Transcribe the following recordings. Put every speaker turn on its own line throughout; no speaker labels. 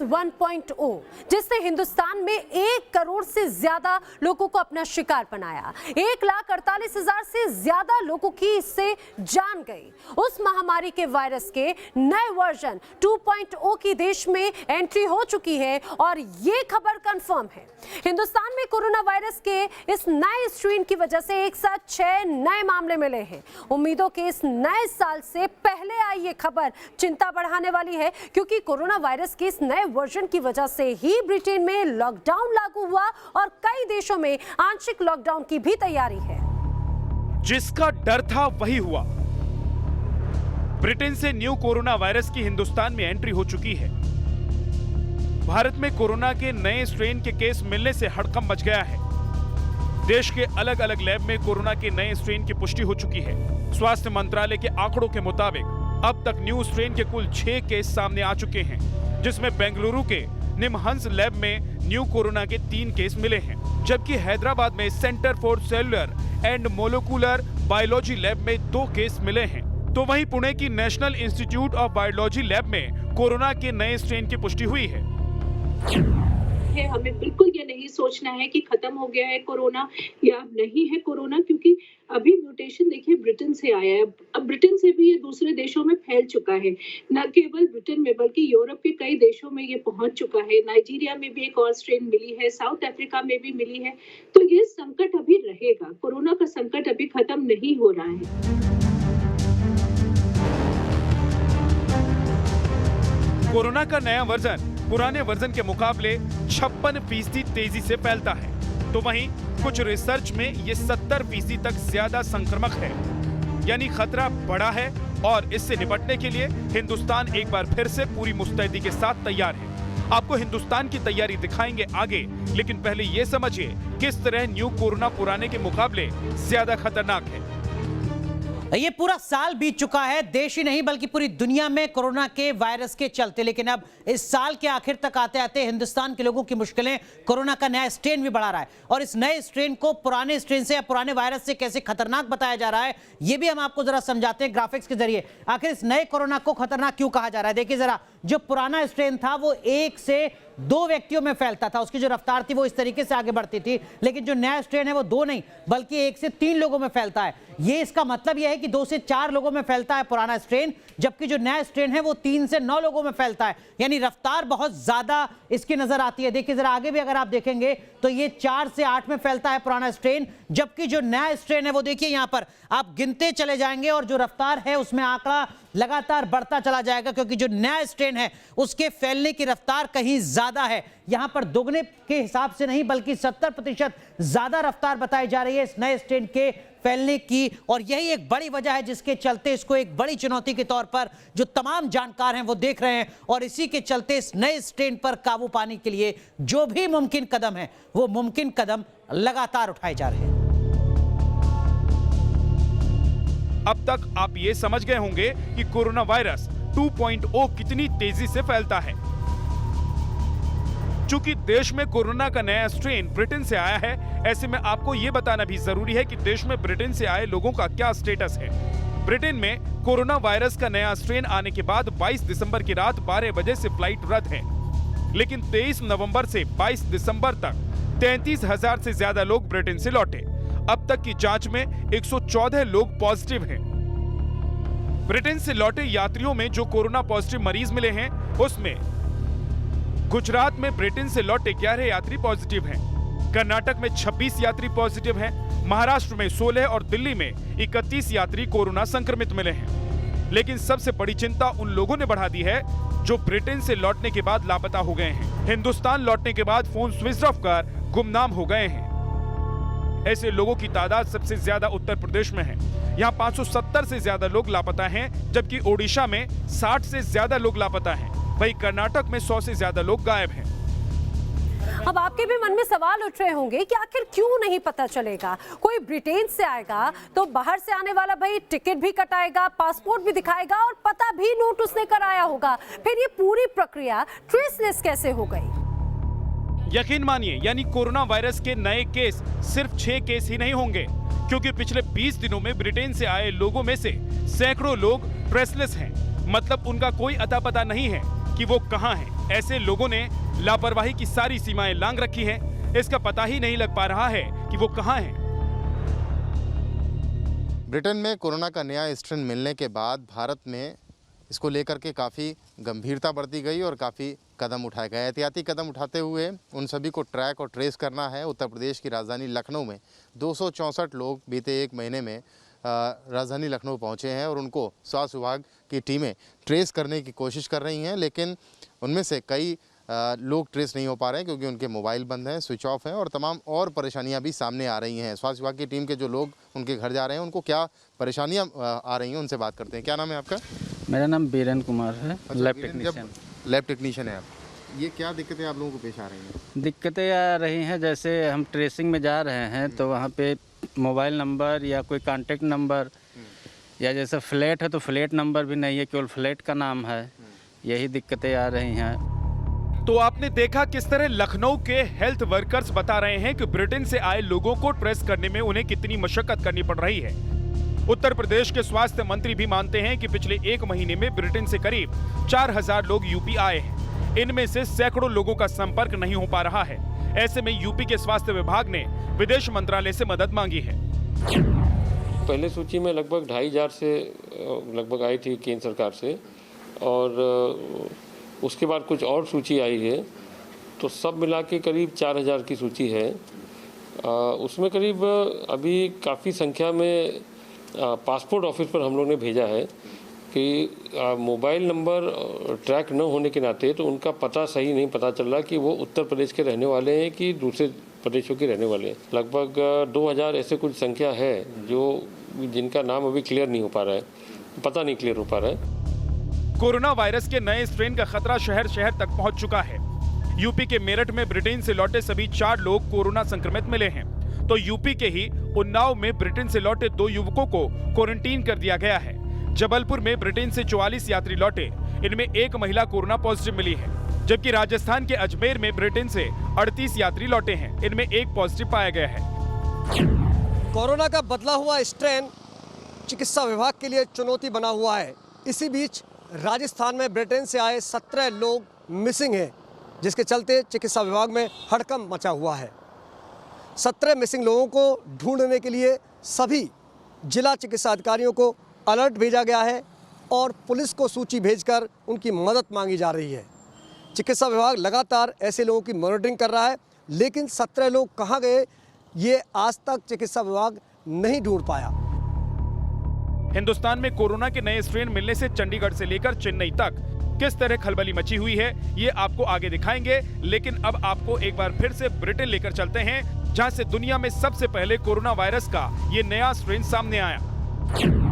1.0, जिसने हिंदुस्तान में 1 करोड़ से ज्यादा लोगों को अपना शिकार बनाया। 1,48,000 से ज्यादा लोगों की इससे जान गई। उस महामारी के वायरस के नए वर्जन 2.0 की देश में एंट्री हो चुकी है और ये खबर कंफर्म है। हिंदुस्तान में कोरोना वायरस के इस नए स्ट्रेन की वजह से एक साथ 6 नए मामले मिले हैं। उम्मीदों के इस नए साल से पहले आई ये खबर चिंता बढ़ाने वाली है, क्योंकि कोरोना वायरस के इस नए वर्जन की वजह से ही ब्रिटेन में लॉकडाउन लागू हुआ और कई देशों में आंशिक लॉकडाउन की भी तैयारी है।
जिसका डर था वही हुआ। ब्रिटेन से न्यू कोरोना वायरस की हिंदुस्तान में एंट्री हो चुकी है। भारत में कोरोना के नए स्ट्रेन के केस मिलने से हड़कंप मच गया है। देश के अलग अलग लैब में कोरोना के नए स्ट्रेन की पुष्टि हो चुकी है। स्वास्थ्य मंत्रालय के आंकड़ों के मुताबिक अब तक न्यू स्ट्रेन के कुल 6 केस सामने आ चुके हैं, जिसमें बेंगलुरु के निमहंस लैब में न्यू कोरोना के 3 केस मिले हैं, जबकि हैदराबाद में centre for cellular and molecular biology lab में 2 केस मिले हैं। तो वहीं पुणे की national institute of biology lab में कोरोना के नए स्ट्रेन की पुष्टि हुई है।
हमें बिल्कुल ये नहीं सोचना है कि खत्म हो गया है कोरोना या नहीं है कोरोना, क्योंकि अभी म्यूटेशन देखिए ब्रिटेन से आया है। अब ब्रिटेन से भी ये दूसरे देशों में फैल चुका है। न केवल ब्रिटेन में बल्कि यूरोप के कई देशों में ये पहुंच चुका है। नाइजीरिया में भी एक और स्ट्रेन मिली है, साउथ अफ्रीका में भी मिली है। तो ये संकट अभी रहेगा। कोरोना का संकट अभी खत्म नहीं हो रहा है।
कोरोना का नया वर्जन पुराने वर्जन के मुकाबले 56% तेजी से फैलता है, तो वहीं कुछ रिसर्च में ये 70% तक ज्यादा संक्रामक है। यानी खतरा बड़ा है और इससे निपटने के लिए हिंदुस्तान एक बार फिर से पूरी मुस्तैदी के साथ तैयार है। आपको हिंदुस्तान की तैयारी दिखाएंगे आगे, लेकिन पहले ये समझिए किस तरह न्यू कोरोना पुराने के मुकाबले ज्यादा खतरनाक है।
ये पूरा साल बीत चुका है, देश ही नहीं बल्कि पूरी दुनिया में कोरोना के वायरस के चलते, लेकिन अब इस साल के आखिर तक आते आते हिंदुस्तान के लोगों की मुश्किलें कोरोना का नया स्ट्रेन भी बढ़ा रहा है। और इस नए स्ट्रेन को पुराने स्ट्रेन से या पुराने वायरस से कैसे खतरनाक बताया जा रहा है, ये भी हम आपको जरा समझाते हैं ग्राफिक्स के जरिए। आखिर इस नए कोरोना को खतरनाक क्यों कहा जा रहा है, देखिए जरा। जो पुराना स्ट्रेन था वो 1 से 2 व्यक्तियों में फैलता था, उसकी जो रफ्तार थी वो इस तरीके से आगे बढ़ती थी। लेकिन जो नया स्ट्रेन है वो 2 नहीं बल्कि 1 से 3 लोगों में फैलता है। ये इसका मतलब यह है कि 2 से 4 लोगों में फैलता है पुराना स्ट्रेन, जबकि जो नया स्ट्रेन है वो 3 से 9 लोगों में फैलता है। यानी रफ्तार बहुत ज्यादा इसकी नजर आती है। देखिए जरा आगे भी अगर आप देखेंगे तो ये 4 से 8 में फैलता है पुराना स्ट्रेन, जबकि जो नया स्ट्रेन है वो देखिए यहां पर आप गिनते चले जाएंगे और जो रफ्तार है उसमें आंकड़ा लगातार बढ़ता चला जाएगा, क्योंकि जो नया स्ट्रेन है उसके फैलने की रफ्तार कहीं ज्यादा है। यहां पर दोगुने के हिसाब से नहीं बल्कि 70% ज्यादा रफ्तार बताई जा रही है इस नए स्ट्रेन के फैलने की। और यही एक बड़ी वजह है जिसके चलते इसको एक बड़ी चुनौती के तौर पर जो तमाम जानकार हैं वो देख रहे हैं, और इसी के चलते इस नए स्ट्रेन पर काबू पाने के लिए जो भी मुमकिन कदम है वो मुमकिन कदम लगातार उठाए जा रहे हैं।
अब तक आप ये समझ गए होंगे कि कोरोना वायरस 2.0 कितनी तेजी से फैलता है। चूंकि देश में कोरोना का नया स्ट्रेन ब्रिटेन से आया है, ऐसे में आपको ये बताना भी जरूरी है कि देश में ब्रिटेन से आए लोगों का क्या स्टेटस है। ब्रिटेन में कोरोना वायरस का नया स्ट्रेन आने के बाद 22 दिसंबर की रात 12 बजे से फ्लाइट रद्द है, लेकिन 23 नवंबर से 22 दिसंबर तक 33,000 से ज्यादा लोग ब्रिटेन से लौटे। अब तक की जांच में 114 लोग पॉजिटिव हैं। ब्रिटेन से लौटे यात्रियों में जो कोरोना पॉजिटिव मरीज मिले हैं, उसमें गुजरात में ब्रिटेन से लौटे 11 यात्री पॉजिटिव हैं, कर्नाटक में 26 यात्री पॉजिटिव हैं, महाराष्ट्र में 16 और दिल्ली में 31 यात्री कोरोना संक्रमित मिले हैं। लेकिन सबसे बड़ी चिंता उन लोगों ने बढ़ा दी है जो ब्रिटेन से लौटने के बाद लापता हो गए हैं। हिंदुस्तान लौटने के बाद फोन स्विच ऑफ कर गुमनाम हो गए हैं। ऐसे लोगों की तादाद सबसे ज्यादा उत्तर प्रदेश में है। यहाँ 570 से ज्यादा लोग लापता हैं, जबकि ओडिशा में 60 से ज्यादा लोग लापता हैं। वहीं कर्नाटक में 100 से ज्यादा लोग गायब हैं।
अब आपके भी मन में सवाल उठ रहे होंगे कि आखिर क्यों नहीं पता चलेगा। कोई ब्रिटेन से आएगा तो बाहर से आने वाला भाई टिकट भी कटाएगा, पासपोर्ट भी दिखाएगा और पता भी नोट उसने कराया होगा। फिर ये पूरी प्रक्रिया ट्रेसलेस कैसे हो गई?
यकीन मानिए, यानी कोरोना वायरस के नए केस सिर्फ 6 केस ही नहीं होंगे, क्योंकि पिछले 20 दिनों में ब्रिटेन से आए लोगों में से सैकड़ों लोग ट्रेसलेस हैं। मतलब उनका कोई अता पता नहीं है कि वो कहां हैं। ऐसे लोगों ने लापरवाही की सारी सीमाएं लांघ रखी हैं। इसका पता ही नहीं लग पा रहा है कि वो कहां हैं।
ब्रिटेन में कोरोना का नया स्ट्रेन मिलने के बाद भारत में इसको लेकर के काफ़ी गंभीरता बरती गई और काफ़ी कदम उठाए गए। एहतियाती कदम उठाते हुए उन सभी को ट्रैक और ट्रेस करना है। उत्तर प्रदेश की राजधानी लखनऊ में 264 लोग बीते एक महीने में राजधानी लखनऊ पहुंचे हैं और उनको स्वास्थ्य विभाग की टीमें ट्रेस करने की कोशिश कर रही हैं, लेकिन उनमें से कई लोग ट्रेस नहीं हो पा रहे हैं क्योंकि उनके मोबाइल बंद हैं, स्विच ऑफ हैं और तमाम और परेशानियां भी सामने आ रही हैं। स्वास्थ्य विभाग की टीम के जो लोग उनके घर जा रहे हैं, उनको क्या परेशानियां आ रही हैं, उनसे बात करते हैं। क्या नाम है आपका?
मेरा नाम बीरेन कुमार है, लैब टेक्नीशियन।
लैब टेक्नीशियन है आप। ये क्या दिक्कतें आप लोगों को पेश आ रही हैं?
दिक्कतें आ रही हैं, जैसे हम ट्रेसिंग में जा रहे हैं तो वहाँ पे मोबाइल नंबर या कोई कांटेक्ट नंबर या जैसे फ्लैट है तो फ्लैट नंबर भी नहीं है, केवल फ्लैट का नाम है। यही दिक्कतें आ रही हैं।
तो आपने देखा किस तरह लखनऊ के हेल्थ वर्कर्स बता रहे हैं कि ब्रिटेन से आए लोगों को ट्रेस करने में उन्हें कितनी मशक्कत करनी पड़ रही है। उत्तर प्रदेश के स्वास्थ्य मंत्री भी मानते हैं कि पिछले एक महीने में ब्रिटेन से करीब 4000 लोग यूपी आए हैं। इनमें से सैकड़ों लोगों का संपर्क नहीं हो पा रहा है। ऐसे में यूपी के स्वास्थ्य विभाग ने विदेश मंत्रालय से मदद मांगी है।
पहले सूची में लगभग 2500 से लगभग आई थी केंद्र सरकार से, और उसके बाद कुछ और सूची आई है, तो सब मिला के करीब 4000 की सूची है। उसमें करीब अभी काफ़ी संख्या में पासपोर्ट ऑफिस पर हम लोग ने भेजा है कि मोबाइल नंबर ट्रैक न होने के नाते तो उनका पता सही नहीं पता चल रहा कि वो उत्तर प्रदेश के रहने वाले हैं कि दूसरे प्रदेशों के रहने वाले हैं। लगभग 2000 ऐसे कुछ संख्या है जो जिनका नाम अभी क्लियर नहीं हो पा रहा है, पता नहीं क्लियर हो पा रहा है।
कोरोना वायरस के नए स्ट्रेन का खतरा शहर शहर तक पहुंच चुका है। यूपी के मेरठ में ब्रिटेन से लौटे सभी 4 लोग कोरोना संक्रमित मिले हैं, तो यूपी के ही उन्नाव में ब्रिटेन से लौटे 2 युवकों को क्वारंटीन कर दिया गया है। जबलपुर में ब्रिटेन से 44 यात्री लौटे, इनमें एक महिला कोरोना पॉजिटिव मिली है, जबकि राजस्थान के अजमेर में ब्रिटेन से 38 यात्री लौटे हैं, इनमें एक पॉजिटिव पाया गया है।
कोरोना का बदला हुआ स्ट्रेन चिकित्सा विभाग के लिए चुनौती बना हुआ है। इसी बीच राजस्थान में ब्रिटेन से आए 17 लोग मिसिंग हैं, जिसके चलते चिकित्सा विभाग में हड़कंप मचा हुआ है। 17 मिसिंग लोगों को ढूंढने के लिए सभी जिला चिकित्सा अधिकारियों को अलर्ट भेजा गया है और पुलिस को सूची भेजकर उनकी मदद मांगी जा रही है। चिकित्सा विभाग लगातार ऐसे लोगों की मॉनिटरिंग कर रहा है, लेकिन 17 लोग कहाँ गए ये आज तक चिकित्सा विभाग नहीं ढूंढ पाया।
हिंदुस्तान में कोरोना के नए स्ट्रेन मिलने से चंडीगढ़ से लेकर चेन्नई तक किस तरह खलबली मची हुई है, ये आपको आगे दिखाएंगे। लेकिन अब आपको एक बार फिर से ब्रिटेन लेकर चलते हैं, जहां से दुनिया में सबसे पहले कोरोना वायरस का ये नया स्ट्रेन सामने आया।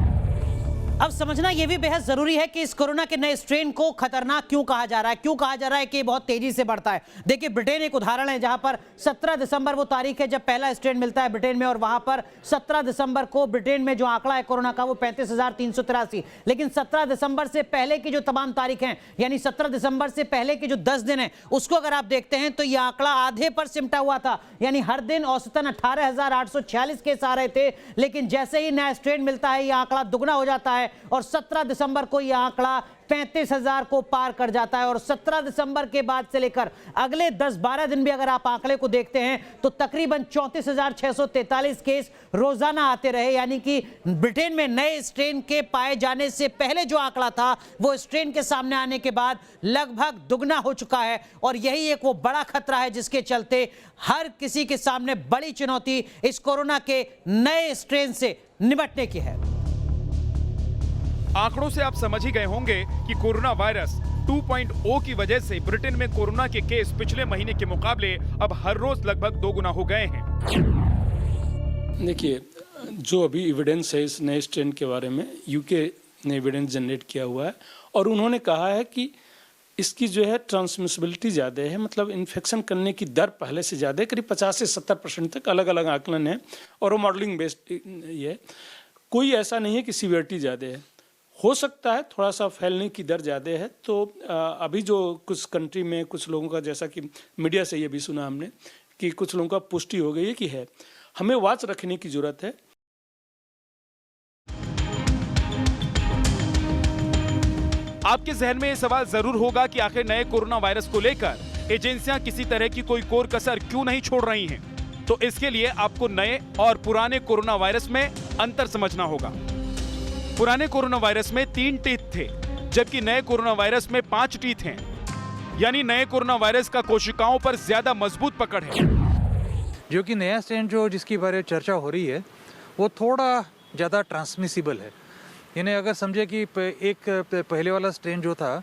अब समझना यह भी बेहद जरूरी है कि इस कोरोना के नए स्ट्रेन को खतरनाक क्यों कहा जा रहा है, क्यों कहा जा रहा है कि बहुत तेजी से बढ़ता है। देखिए, ब्रिटेन एक उदाहरण है जहां पर 17 दिसंबर वो तारीख है जब पहला स्ट्रेन मिलता है ब्रिटेन में, और वहां पर 17 दिसंबर को ब्रिटेन में जो आंकड़ा है कोरोना का वो 35,383। लेकिन 17 दिसंबर से पहले की जो तमाम तारीख हैं, यानी 17 दिसंबर से पहले के जो 10 दिन हैं, उसको अगर आप देखते हैं तो यह आंकड़ा आधे पर सिमटा हुआ था। यानी हर दिन औसतन 18,846 केस आ रहे थे, लेकिन जैसे ही नया स्ट्रेन मिलता है यह आंकड़ा दुगना हो जाता है और 17 दिसंबर को यह आंकड़ा 35,000 को पार कर जाता है। और 17 दिसंबर के बाद से लेकर अगले 10-12 दिन भी अगर आप आंकड़े को देखते हैं तो तकरीबन 34,643 केस रोजाना आते रहे। यानी कि ब्रिटेन में नए स्ट्रेन के पाए जाने से पहले जो आंकड़ा था वो स्ट्रेन के सामने आने के बाद लगभग दुगना हो चुका है। और यही एक वो बड़ा खतरा है जिसके चलते हर किसी के सामने बड़ी चुनौती इस कोरोना के नए स्ट्रेन से निपटने की है।
आंकड़ों से आप समझ ही गए होंगे कि कोरोना वायरस 2.0 की वजह से ब्रिटेन में कोरोना के केस पिछले महीने के मुकाबले अब हर रोज लगभग 2 गुना हो गए हैं।
देखिए, जो अभी एविडेंस है इस नए स्ट्रेन के बारे में, यूके ने एविडेंस जनरेट किया हुआ है और उन्होंने कहा है कि इसकी जो है ट्रांसमिसिबिलिटी ज़्यादा है, मतलब इन्फेक्शन करने की दर पहले से ज़्यादा है, करीब 50 से 70% तक अलग अलग आकलन है और वो मॉडलिंग बेस्ड ये। कोई ऐसा नहीं है कि सीवियरिटी ज़्यादा है, हो सकता है थोड़ा सा फैलने की दर ज़्यादा है। तो अभी जो कुछ कंट्री में कुछ लोगों का, जैसा कि मीडिया से ये भी सुना हमने कि कुछ लोगों का पुष्टि हो गई है कि है, हमें वॉच रखने की ज़रूरत है।
आपके जहन में ये सवाल जरूर होगा कि आखिर नए कोरोना वायरस को लेकर एजेंसियां किसी तरह की कोई कोर कसर क्यों नहीं छोड़ रही हैं? तो इसके लिए आपको नए और पुराने कोरोना वायरस में अंतर समझना होगा। पुराने कोरोना वायरस में 3 टीथ थे, जबकि नए कोरोना वायरस में 5 टीथ हैं। यानी नए कोरोना वायरस का कोशिकाओं पर ज्यादा मजबूत पकड़ है।
जो कि नया स्ट्रेन जो जिसकी बारे में चर्चा हो रही है वो थोड़ा ज़्यादा ट्रांसमिसिबल है। यानी अगर समझे कि एक पहले वाला स्ट्रेन जो था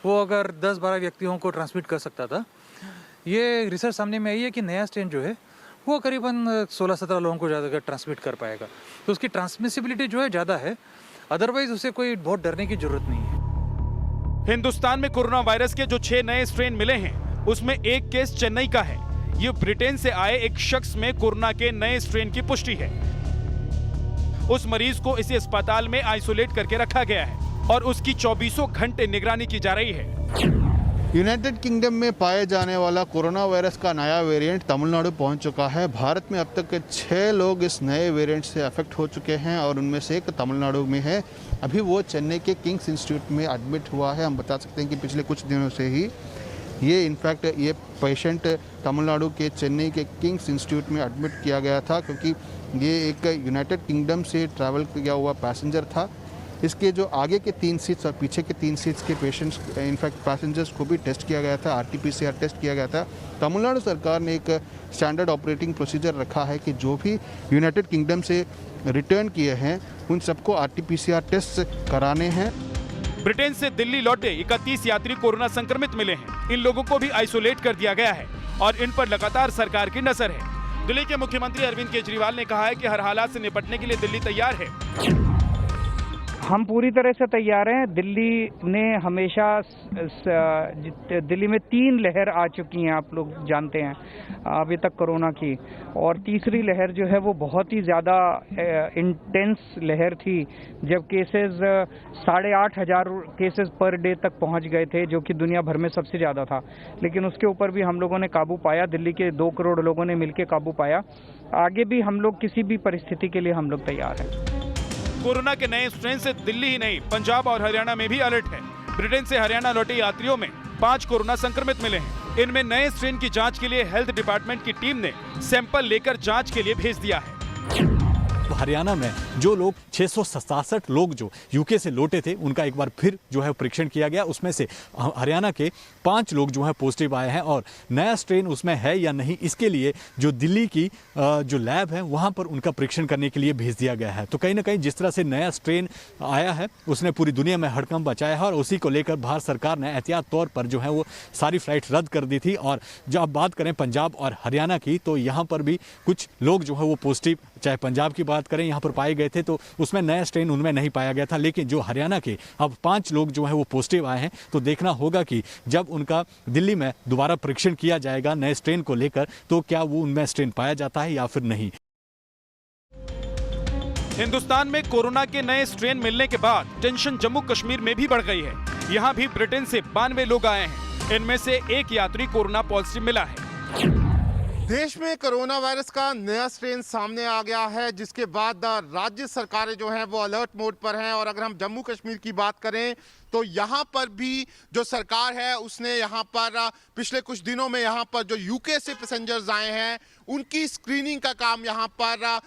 वो अगर 10-12 व्यक्तियों को ट्रांसमिट कर सकता था, ये रिसर्च सामने में आई है कि नया स्ट्रेन जो है वो करीबन 16-17 लोगों को ज़्यादा ट्रांसमिट कर पाएगा। तो उसकी ट्रांसमिसिबिलिटी जो है ज़्यादा है, अदरवाइज उसे कोई बहुत डरने की जरूरत नहीं है।
हिंदुस्तान में कोरोना वायरस के जो 6 नए स्ट्रेन मिले हैं, उसमें एक केस चेन्नई का है। ये ब्रिटेन से आए एक शख्स में कोरोना के नए स्ट्रेन की पुष्टि है। उस मरीज को इसी अस्पताल में आइसोलेट करके रखा गया है और उसकी 24 घंटे निगरानी की जा रही है।
यूनाइटेड किंगडम में पाए जाने वाला कोरोना वायरस का नया वेरिएंट तमिलनाडु पहुंच चुका है। भारत में अब तक 6 लोग इस नए वेरिएंट से अफेक्ट हो चुके हैं और उनमें से एक तमिलनाडु में है। अभी वो चेन्नई के किंग्स इंस्टीट्यूट में एडमिट हुआ है। हम बता सकते हैं कि पिछले कुछ दिनों से ही ये पेशेंट तमिलनाडु के चेन्नई के किंग्स इंस्टीट्यूट में एडमिट किया गया था, क्योंकि ये एक यूनाइटेड किंगडम से ट्रैवल किया हुआ पैसेंजर था। इसके जो आगे के 3 सीट्स और पीछे के 3 सीट्स के पेशेंट्स इनफैक्ट पैसेंजर्स को भी टेस्ट किया गया था, RT-PCR टेस्ट किया गया था। तमिलनाडु सरकार ने एक स्टैंडर्ड ऑपरेटिंग प्रोसीजर रखा है कि जो भी यूनाइटेड किंगडम से रिटर्न किए हैं उन सबको RT-PCR टेस्ट कराने हैं।
ब्रिटेन से दिल्ली लौटे 31 यात्री कोरोना संक्रमित मिले हैं। इन लोगों को भी आइसोलेट कर दिया गया है और इन पर लगातार सरकार की नजर है। दिल्ली के मुख्यमंत्री अरविंद केजरीवाल ने कहा है कि हर हालात से निपटने के लिए दिल्ली तैयार है।
हम पूरी तरह से तैयार हैं। दिल्ली ने हमेशा दिल्ली में 3 लहर आ चुकी हैं, आप लोग जानते हैं अभी तक कोरोना की, और तीसरी लहर जो है वो बहुत ही ज़्यादा इंटेंस लहर थी, जब केसेस 8,500 केसेस पर डे तक पहुंच गए थे, जो कि दुनिया भर में सबसे ज़्यादा था। लेकिन उसके ऊपर भी हम लोगों ने काबू पाया। दिल्ली के 2 करोड़ लोगों ने मिलकर काबू पाया। आगे भी हम लोग किसी भी परिस्थिति के लिए हम लोग तैयार हैं।
कोरोना के नए स्ट्रेन से दिल्ली ही नहीं, पंजाब और हरियाणा में भी अलर्ट है। ब्रिटेन से हरियाणा लौटे यात्रियों में 5 कोरोना संक्रमित मिले हैं। इनमें नए स्ट्रेन की जांच के लिए हेल्थ डिपार्टमेंट की टीम ने सैंपल लेकर जांच के लिए भेज दिया है।
हरियाणा में जो लोग 667 लोग जो यूके से लौटे थे, उनका एक बार फिर जो है परीक्षण किया गया। उसमें से हरियाणा के 5 लोग जो है पॉजिटिव आए हैं और नया स्ट्रेन उसमें है या नहीं, इसके लिए जो दिल्ली की जो लैब है वहां पर उनका परीक्षण करने के लिए भेज दिया गया है। तो कहीं ना कहीं जिस तरह से नया स्ट्रेन आया है उसने पूरी दुनिया में हड़कंप मचाया है और उसी को लेकर भारत सरकार ने एहतियात तौर पर जो है वो सारी फ्लाइट रद्द कर दी थी। और जब आप बात करें पंजाब और हरियाणा की, तो यहाँ पर भी कुछ लोग जो है वो पॉजिटिव, चाहे पंजाब की बात करें, यहाँ पर पाए गए थे, तो उसमें नया स्ट्रेन उनमें नहीं पाया गया था। लेकिन जो हरियाणा के अब 5 लोग जो हैं वो पॉजिटिव आए हैं, तो देखना होगा कि जब उनका दिल्ली में दोबारा परीक्षण किया जाएगा नए स्ट्रेन को लेकर, तो क्या वो उनमें स्ट्रेन पाया जाता है या फिर नहीं।
हिंदुस्तान में कोरोना के नए स्ट्रेन मिलने के बाद टेंशन जम्मू कश्मीर में भी बढ़ गई है। यहाँ भी ब्रिटेन से 92 लोग आए हैं। इनमें से एक यात्री कोरोना पॉजिटिव मिला है।
देश में कोरोना वायरस का नया स्ट्रेन सामने आ गया है, जिसके बाद राज्य सरकारें जो हैं वो अलर्ट मोड पर हैं। और अगर हम जम्मू कश्मीर की बात करें तो यहाँ पर भी जो सरकार है उसने यहाँ पर पिछले कुछ दिनों में यहाँ पर जो यूके से पैसेंजर्स आए हैं उनकी स्क्रीनिंग का काम यहाँ पर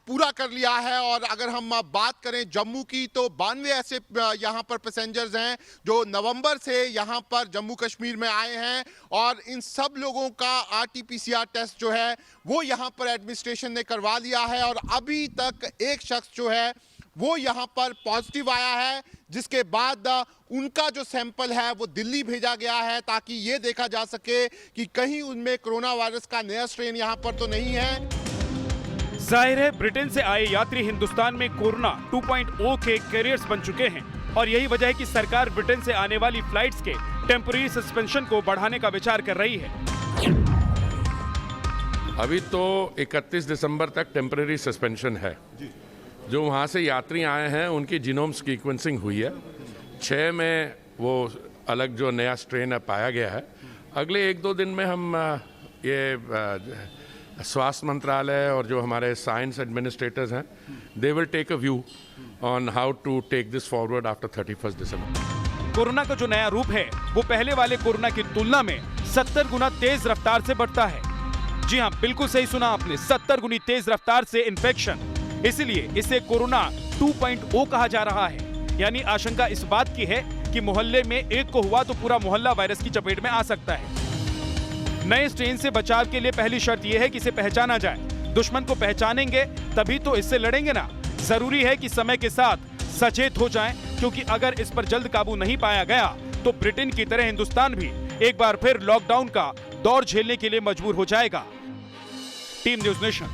पूरा कर लिया है। और अगर हम बात करें जम्मू की, तो 92 ऐसे यहाँ पर पैसेंजर्स हैं जो नवंबर से यहाँ पर जम्मू कश्मीर में आए हैं और इन सब लोगों का RT-PCR टेस्ट जो है वो यहाँ पर एडमिनिस्ट्रेशन ने करवा लिया है। और अभी तक एक शख्स जो है वो यहाँ पर पॉजिटिव आया है, जिसके बाद उनका जो सैंपल है वो दिल्ली भेजा गया है ताकि ये देखा जा सके कि कहीं उनमें कोरोना वायरस का नया स्ट्रेन यहाँ पर तो नहीं है।
जाहिर है ब्रिटेन से आए यात्री हिंदुस्तान में कोरोना 2.0 के कैरियर्स बन चुके हैं और यही वजह है कि सरकार ब्रिटेन से आने वाली फ्लाइट्स के टेम्पररी सस्पेंशन को बढ़ाने का विचार कर रही है।
अभी तो 31 दिसंबर तक टेम्पररी सस्पेंशन है। जो वहाँ से यात्री आए हैं उनकी जीनोम सीक्वेंसिंग हुई है। 6 में वो अलग जो नया स्ट्रेन पाया गया है। अगले 1-2 दिन में हम ये स्वास्थ्य मंत्रालय और जो हमारे साइंस एडमिनिस्ट्रेटर्स हैं, they will take a view on how to take this forward after 31 December.
Corona का जो नया रूप है वो पहले वाले कोरोना की तुलना में 70 गुना तेज रफ्तार से बढ़ता है। जी हाँ, बिल्कुल सही सुना आपने, 70 गुनी तेज रफ्तार से इन्फेक्शन। इसलिए इसे कोरोना 2.0 कहा जा रहा है। यानी आशंका इस बात की है कि मोहल्ले में एक को हुआ तो पूरा मोहल्ला वायरस की चपेट में आ सकता है। नए स्ट्रेन से बचाव के लिए पहली शर्त यह है कि इसे पहचाना जाए। दुश्मन को पहचानेंगे तभी तो इससे लड़ेंगे ना। जरूरी है कि समय के साथ सचेत हो जाएं, क्योंकि अगर इस पर जल्द काबू नहीं पाया गया तो ब्रिटेन की तरह हिंदुस्तान भी एक बार फिर लॉकडाउन का दौर झेलने के लिए मजबूर हो जाएगा। Team news nation.